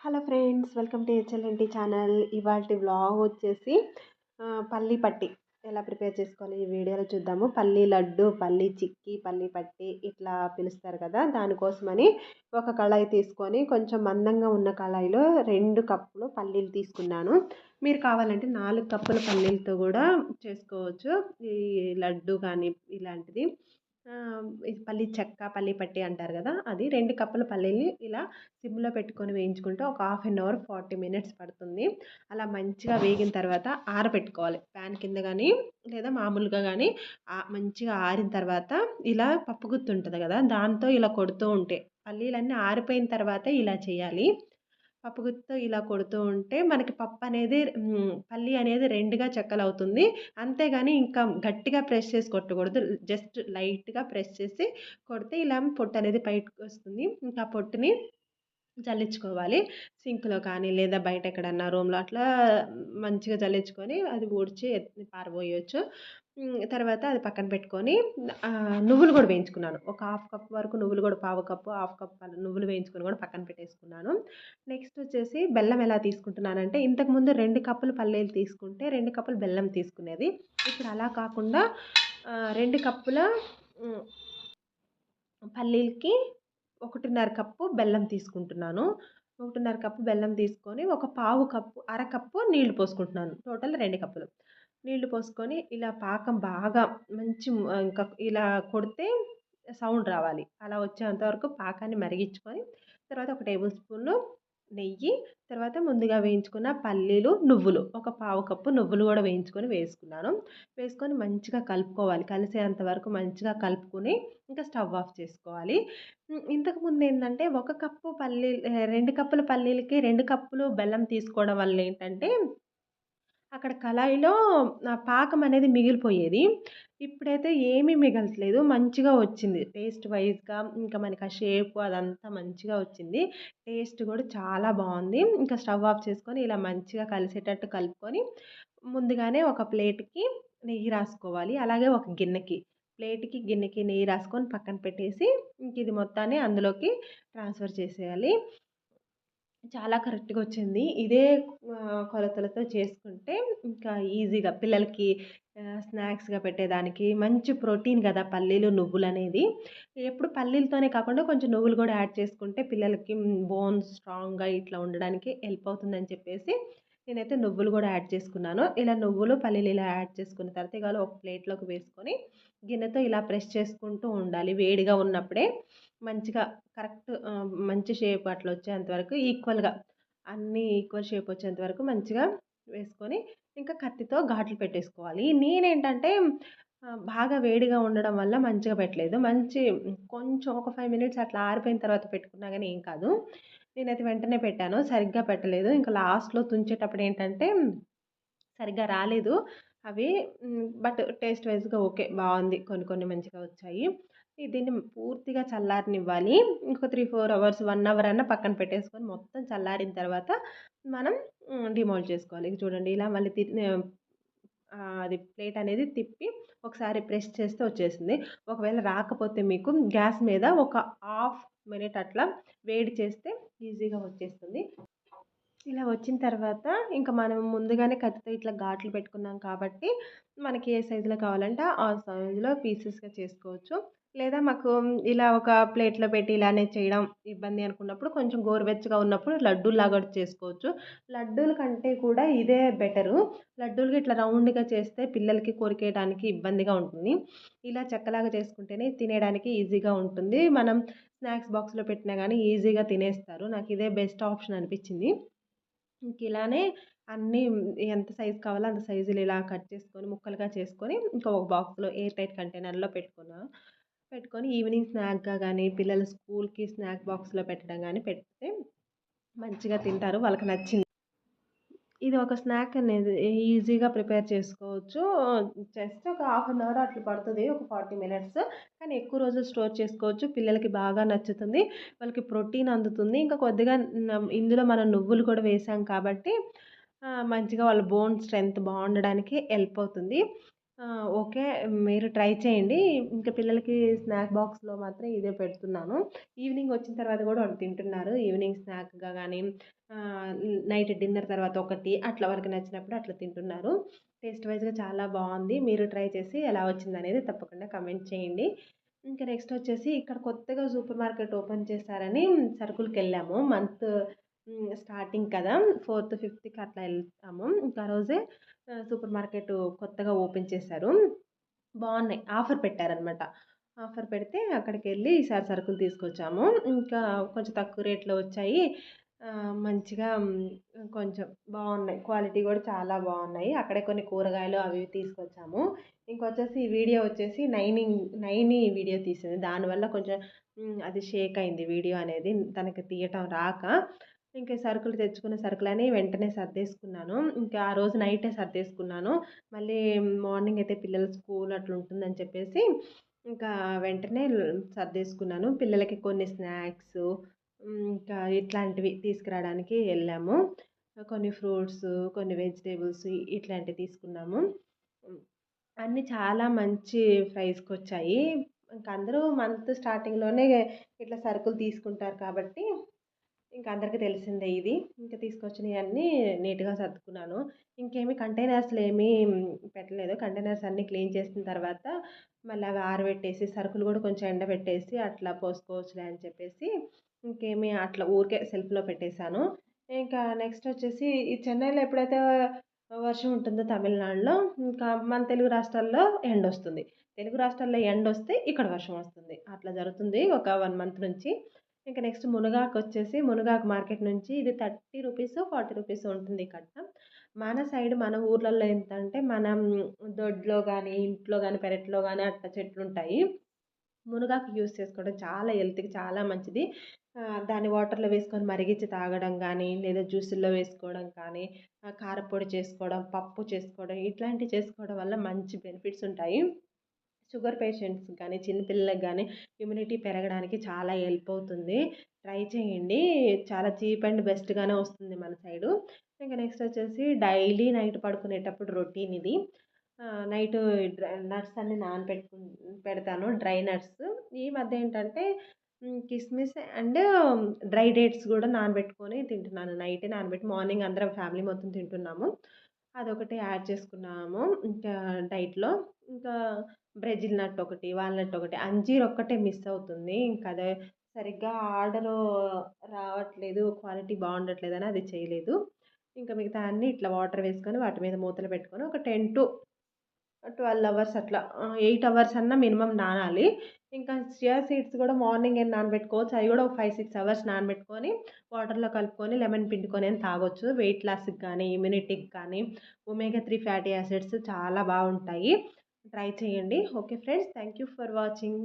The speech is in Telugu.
Hello friends, welcome to HLNT channel. ఇవాల్టి వ్లాగ్ వచ్చేసి పల్లి పట్టి ఎలా ప్రిపేర్ చేసుకోవాలి ఈ వీడియోలో చూద్దాము. పల్లి లడ్డు, పల్లి చిక్కీ, పల్లి పట్టి ఇట్లా పిలుస్తారు కదా. దానికోసమని ఒక కళాయి తీసుకొని కొంచెం మందంగా ఉన్న కళాయిలో 2 కప్పులు పల్లీలు తీసుకున్నాను. మీరు కావాలంటే 4 కప్పుల పల్లీలతో కూడా చేసుకోవచ్చు ఈ లడ్డు కానీ ఇలాంటిది. ఇది పల్లి చెక్క, పల్లి పట్టి అంటారు కదా. అది 2 కప్పుల పల్లీలు ఇలా సిమ్లో పెట్టుకొని వేయించుకుంటే ఒక హాఫ్ అన్ అవర్ 40 మినిట్స్ పడుతుంది. అలా మంచిగా వేగిన తర్వాత ఆరబెట్టుకోవాలి ఫ్యాన్ కింద కానీ లేదా మామూలుగా కానీ. మంచిగా ఆరిన తర్వాత ఇలా పప్పు గుత్తి ఉంటుంది కదా, దాంతో ఇలా కొడుతూ ఉంటే పల్లీలన్నీ ఆరిపోయిన తర్వాత ఇలా చేయాలి. పప్పు గుత్తితో ఇలా కొడుతూ ఉంటే మనకి పప్పు అనేది పల్లి అనేది రెండుగా చెక్కలవుతుంది. అంతేగాని ఇంకా గట్టిగా ప్రెస్ చేసి కొట్టకూడదు. జస్ట్ లైట్గా ప్రెస్ చేసి కొడితే ఇలా పొట్టు అనేది బయటకు వస్తుంది. ఇంకా పొట్టుని జల్లించుకోవాలి. సింక్‌లో కానీ లేదా బయట ఎక్కడన్నా రూమ్‌లో అట్లా మంచిగా జల్లించుకొని అది ఊడ్చి పారబోయొచ్చు. తర్వాత అది పక్కన పెట్టుకొని నువ్వులు కూడా వేయించుకున్నాను. ఒక హాఫ్ కప్ వరకు నువ్వులు కూడా, పావు కప్పు, హాఫ్ కప్ నువ్వులు వేయించుకొని కూడా పక్కన పెట్టేసుకున్నాను. నెక్స్ట్ వచ్చేసి బెల్లం ఎలా తీసుకుంటున్నానంటే, ఇంతకుముందు 2 కప్పులు పల్లీలు తీసుకుంటే 2 కప్పులు బెల్లం తీసుకునేది. ఇప్పుడు అలా కాకుండా 2 కప్పుల హ్మ్, పల్లీలకి 1:30 కప్పు బెల్లం తీసుకుంటున్నాను. 1:30 కప్పు బెల్లం తీసుకొని ఒక పావు కప్పు, అరకప్పు నీళ్లు పోసుకుంటున్నాను. టోటల్ 2 కప్పులు. నీళ్లు పోసుకొని ఇలా పాకం బాగా మంచి ఇంకా ఇలా కొడితే సౌండ్ రావాలి. అలా వచ్చేంత వరకు పాకాన్ని మరిగించుకొని తర్వాత ఒక టేబుల్ స్పూను నెయ్యి, తర్వాత ముందుగా వేయించుకున్న పల్లీలు, నువ్వులు ఒక పావు కప్పు నువ్వులు కూడా వేయించుకొని వేసుకున్నాను. వేసుకొని మంచిగా కలుపుకోవాలి. కలిసేంత వరకు మంచిగా కలుపుకొని ఇంకా స్టవ్ ఆఫ్ చేసుకోవాలి. ఇంతకుముందు ఏంటంటే 2 కప్పుల పల్లీలకి 2 కప్పులు బెల్లం తీసుకోవడం వల్ల ఏంటంటే అక్కడ కళాయిలో పాకం అనేది మిగిలిపోయేది. ఇప్పుడైతే ఏమీ మిగలట్లేదు. మంచిగా వచ్చింది టేస్ట్ వైస్‌గా. ఇంకా మనకి ఆ షేపు అదంతా మంచిగా వచ్చింది. టేస్ట్ కూడా చాలా బావుంది. ఇంకా స్టవ్ ఆఫ్ చేసుకొని ఇలా మంచిగా కలిసేటట్టు కలుపుకొని ముందుగానే ఒక ప్లేట్‌కి నెయ్యి రాసుకోవాలి. అలాగే ఒక గిన్నెకి, ప్లేట్‌కి, గిన్నెకి నెయ్యి రాసుకొని పక్కన పెట్టేసి ఇంక ఇది మొత్తాన్ని అందులోకి ట్రాన్స్‌ఫర్ చేసేయాలి. చాలా కరెక్ట్‌గా వచ్చింది. ఇదే కొలతలతో చేసుకుంటే ఇంకా ఈజీగా పిల్లలకి స్నాక్స్‌గా పెట్టేదానికి మంచి ప్రోటీన్ గదా పల్లీలు, నువ్వులనేది. ఎప్పుడు పల్లీలతోనే కాకుండా కొంచెం నువ్వులు గూడా యాడ్ చేసుకుంటే పిల్లలకి బోన్స్ స్ట్రాంగ్‌గా ఇట్లా ఉండడానికి హెల్ప్ అవుతుందని చెప్పేసి నేనైతే నువ్వులు గూడా యాడ్ చేసుకున్నాను. ఇలా నువ్వులు, పల్లీలు ఇలా యాడ్ చేసుకున్న తర్వాత ఇవాళ ఒక ప్లేట్‌లోకి వేసుకొని గిన్నెతో ఇలా ప్రెస్ చేసుకుంటూ ఉండాలి. వేడిగా ఉన్నప్పుడే మంచిగా కరెక్ట్ మంచి షేప్ అట్లా వచ్చేంత వరకు ఈక్వల్‌గా అన్నీ ఈక్వల్ షేప్ వచ్చేంత వరకు మంచిగా వేసుకొని ఇంకా కత్తితో ఘాట్లు పెట్టేసుకోవాలి. నేనేంటంటే బాగా వేడిగా ఉండడం వల్ల మంచిగా పెట్టలేదు. కొంచెం ఒక 5 మినిట్స్ అట్లా ఆరిపోయిన తర్వాత పెట్టుకున్నా గానీ ఏం కాదు. నేనైతే వెంటనే పెట్టాను. సరిగ్గా పెట్టలేదు. ఇంకా లాస్ట్‌లో తుంచేటప్పుడు ఏంటంటే సరిగ్గా రాలేదు అవి. బట్ టేస్ట్ వైస్‌గా ఓకే. బావుంది. కొన్ని కొన్ని మంచిగా వచ్చాయి. దీన్ని పూర్తిగా చల్లారనివ్వాలి. ఇంకో 3, 4 అవర్స్, 1 అవర్ అన్నా పక్కన పెట్టేసుకొని మొత్తం చల్లారిన తర్వాత మనం డిమోల్డ్ చేసుకోవాలి. ఇది చూడండి ఇలా మళ్ళీ అది ప్లేట్ అనేది తిప్పి ఒకసారి ప్రెస్ చేస్తే వచ్చేసింది. ఒకవేళ రాకపోతే మీకు గ్యాస్ మీద ఒక హాఫ్ మినిట్ అట్లా వేడి చేస్తే ఈజీగా వచ్చేస్తుంది. ఇలా వచ్చిన తర్వాత ఇంక మనం ముందుగానే కత్తితో ఇట్లా ఘాట్లు పెట్టుకున్నాం కాబట్టి, మనకి ఏ సైజులో కావాలంటే ఆ సైజులో పీసెస్‌గా చేసుకోవచ్చు. లేదా మాకు ఇలా ఒక ప్లేట్‌లో పెట్టి ఇలానే చేయడం ఇబ్బంది అనుకున్నప్పుడు కొంచెం గోరువెచ్చగా ఉన్నప్పుడు లడ్డూల్లాగా కూడా చేసుకోవచ్చు. లడ్డూల కంటే కూడా ఇదే బెటరు. లడ్డూలుగా ఇట్లా రౌండ్‌గా చేస్తే పిల్లలకి కొరికేయడానికి ఇబ్బందిగా ఉంటుంది. ఇలా చెక్కలాగా చేసుకుంటేనే తినేయడానికి ఈజీగా ఉంటుంది. మనం స్నాక్స్ బాక్స్‌లో పెట్టినా గానీ ఈజీగా తినేస్తారు. నాకిదే బెస్ట్ ఆప్షన్ అనిపిచ్చింది. ఇలానే అన్నీ ఎంత సైజ్ కావాలో అంత సైజులు ఇలా కట్ చేసుకొని ముక్కలుగా చేసుకొని ఇంకా ఒక బాక్స్‌లో ఎయిర్ టైట్ కంటైనర్‌లో పెట్టుకొని ఈవినింగ్ స్నాక్‌గా గానీ, పిల్లలు స్కూల్‌కి స్నాక్ బాక్స్‌లో పెట్టడం గానీ పెడితే మంచిగా తింటారు. వాళ్ళకి నచ్చింది. ఇది ఒక స్నాక్ అనేది ఈజీగా ప్రిపేర్ చేసుకోవచ్చు. జస్ట్ ఒక హాఫ్ అన్ అవర్ అట్లా పడుతది. ఒక 40 మినిట్స్. కానీ ఎక్కువ రోజులు స్టోర్ చేసుకోవచ్చు. పిల్లలకి బాగా నచ్చుతుంది. వాళ్ళకి ప్రోటీన్ అందుతుంది. ఇంకా కొద్దిగా ఇందులో మనం నువ్వులు కూడా వేసాం కాబట్టి మంచిగా వాళ్ళ బోన్ స్ట్రెంత్ బాగుండడానికి హెల్ప్ అవుతుంది. ఓకే. మీరు ట్రై చేయండి. ఇంకా పిల్లలకి స్నాక్ బాక్స్‌లో మాత్రం ఇదే పెడుతున్నాను. ఈవినింగ్ వచ్చిన తర్వాత గూడా వాళ్ళు తింటున్నారు. ఈవినింగ్ స్నాక్‌గా గానీ నైట్ డిన్నర్ తర్వాత ఒకటి అట్లా వాళ్ళకి నచ్చినప్పుడు అట్లా తింటున్నారు. టేస్ట్ వైస్‌గా చాలా బావుంది. మీరు ట్రై చేసి ఎలా వచ్చిందనేది తప్పకుండా కామెంట్ చేయండి. ఇంకా నెక్స్ట్ వచ్చేసి ఇక్కడ కొత్తగా సూపర్ మార్కెట్ ఓపెన్ చేశారని సరుకులకెళ్ళాము. స్టార్టింగ్ కదా! ఫోర్త్, ఫిఫ్త్‌కి అట్లా ఎళ్తాము. ఇంకా ఆ రోజే సూపర్ మార్కెట్ కొత్తగా ఓపెన్ చేశారు. బావున్నాయి. ఆఫర్ పెట్టారనమాట. ఆఫర్ పెడితే అక్కడికెళ్ళి ఈసారి సరుకులు తీసుకొచ్చాము. ఇంకా కొంచెం తక్కువ రేట్‌లో వచ్చాయి. మంచిగా కొంచెం బావున్నాయి. క్వాలిటీ గూడా చాలా బావున్నాయి. అక్కడే కొన్ని కూరగాయలు అవి ఇవి తీసుకొచ్చాము. ఇంకొచ్చేసి ఈ వీడియో వచ్చేసి నైని వీడియో తీసింది. దానివల్ల కొంచెం అది షేక్ అయింది వీడియో అనేది. తనకి తీయటం రాక. ఇంకా సరుకులు తెచ్చుకున్న సరుకులని వెంటనే సర్దేసుకున్నాను. ఇంకా ఆ రోజు నైటే సర్దేసుకున్నాను. మళ్ళీ మార్నింగ్ అయితే పిల్లల స్కూల్ అట్లుంటుందని చెప్పేసి, ఇంకా వెంటనే సర్దేసుకున్నాను. పిల్లలకి కొన్ని స్నాక్సు ఇంకా ఇట్లాంటివి తీసుకురాడానికి ఎళ్ళాము. కొన్ని ఫ్రూట్సు, కొన్ని వెజిటబుల్స్ ఇట్లాంటివి తీసుకున్నాము. హ్మ్. అన్నీ చాలా మంచి ప్రైస్‌కొచ్చాయి. ఇంక అందరూ మంత్ స్టార్టింగ్‌లోనే ఇట్లా సరుకులు తీసుకుంటారు కాబట్టి ఇంక అందరికి తెలిసిందే ఇది. ఇంక తీసుకొచ్చినయన్నీ నీట్‌గా సర్దుకున్నాను. ఇంకేమి కంటైనర్స్‌లో ఏమీ పెట్టలేదు. కంటైనర్స్ అన్నీ క్లీన్ చేసిన తర్వాత మళ్ళీ అవి ఆరబెట్టేసి, సరుకులు గూడా కొంచెం ఎండబెట్టేసి అట్లా పోసుకోవచ్చులే అని చెప్పేసి, ఇంకేమి అట్లా ఊరికే సెల్ఫ్‌లో పెట్టేశాను. ఇంకా నెక్స్ట్ వచ్చేసి ఈ చెన్నైలో ఎప్పుడైతే వర్షం ఉంటుందో తమిళనాడులో, ఇంకా మన తెలుగు రాష్ట్రాల్లో ఎండొస్తుంది. తెలుగు రాష్ట్రాల్లో ఎండొస్తే ఇక్కడ వర్షం వస్తుంది. అట్లా జరుగుతుంది ఒక 1 మంత్ నుంచి. ఇంక నెక్స్ట్ మునగాకొచ్చేసి మునగాకు మార్కెట్ నుంచి ఇది రూ. 30, రూ. 40 ఉంటుంది కట్ట. మన సైడ్ మన ఊర్లలో ఎంతంటే మనం దొడ్లో గానీ, ఇంట్లో గానీ, పెరట్లో గానీ అట్లా చెట్లుంటాయి. మునగాకు యూజ్ చేసుకోవడం చాలా హెల్త్‌కి చాలా మంచిది. దాన్ని వాటర్‌లో వేసుకొని మరిగించి తాగడం గానీ, లేదా జ్యూసుల్లో వేసుకోవడం కానీ, కారప్పొడి చేసుకోవడం, పప్పు చేసుకోవడం ఇట్లాంటివి చేసుకోవడం వల్ల మంచి బెనిఫిట్స్ ఉంటాయి. షుగర్ పేషెంట్స్‌కి గానీ, చిన్న పిల్లలకి గానీ ఇమ్యూనిటీ పెరగడానికి చాలా హెల్ప్ అవుతుంది. ట్రై చేయండి. చాలా చీప్ అండ్ బెస్ట్‌గానే వస్తుంది మన సైడు. ఇంక నెక్స్ట్ వచ్చేసి డైలీ నైట్ పడుకునేటప్పుడు రొటీన్ ఇది. నైటు నట్స్ అన్నీ పెడతాను డ్రై నట్స్. ఈ మధ్య ఏంటంటే కిస్మిస్ అండ్ డ్రై డేట్స్ గూడా నానబెట్టుకొని తింటున్నాను. నైటే నానబెట్టి మార్నింగ్ అందరం ఫ్యామిలీ మొత్తం తింటున్నాము. అదొకటి యాడ్ చేసుకున్నాము. ఇంకా డైట్‌లో. ఇంకా బ్రెజిల్ నట్ ఒకటి, వాల్‌నట్ ఒకటి, అంజీర్ ఒక్కటే మిస్ అవుతుంది. ఇంకా అదే సరిగ్గా ఆర్డరు రావట్లేదు, క్వాలిటీ బావుండట్లేదని అది చేయలేదు. ఇంకా మిగతా అన్నీ ఇట్లా వాటర్ వేసుకొని వాటి మీద మూతలు పెట్టుకొని ఒక 10-12 అవర్స్ అట్లా 8 అవర్స్ అన్నా మినిమమ్ నానాలి. ఇంకా చియా సీడ్స్ గూడా మార్నింగే నానబెట్టుకోవచ్చు. అవి గూడా ఒక 5, 6 అవర్స్ నానబెట్టుకొని వాటర్‌లో కలుపుకొని లెమన్ పిండుకొనైనా తాగొచ్చు. వెయిట్ లాస్‌కి గానీ, ఇమ్యూనిటీకి కానీ, ఒమేగా 3 ఫ్యాటీ యాసిడ్స్ చాలా బావుంటాయి. ట్రై చేయండి. Okay friends. Thank you for watching.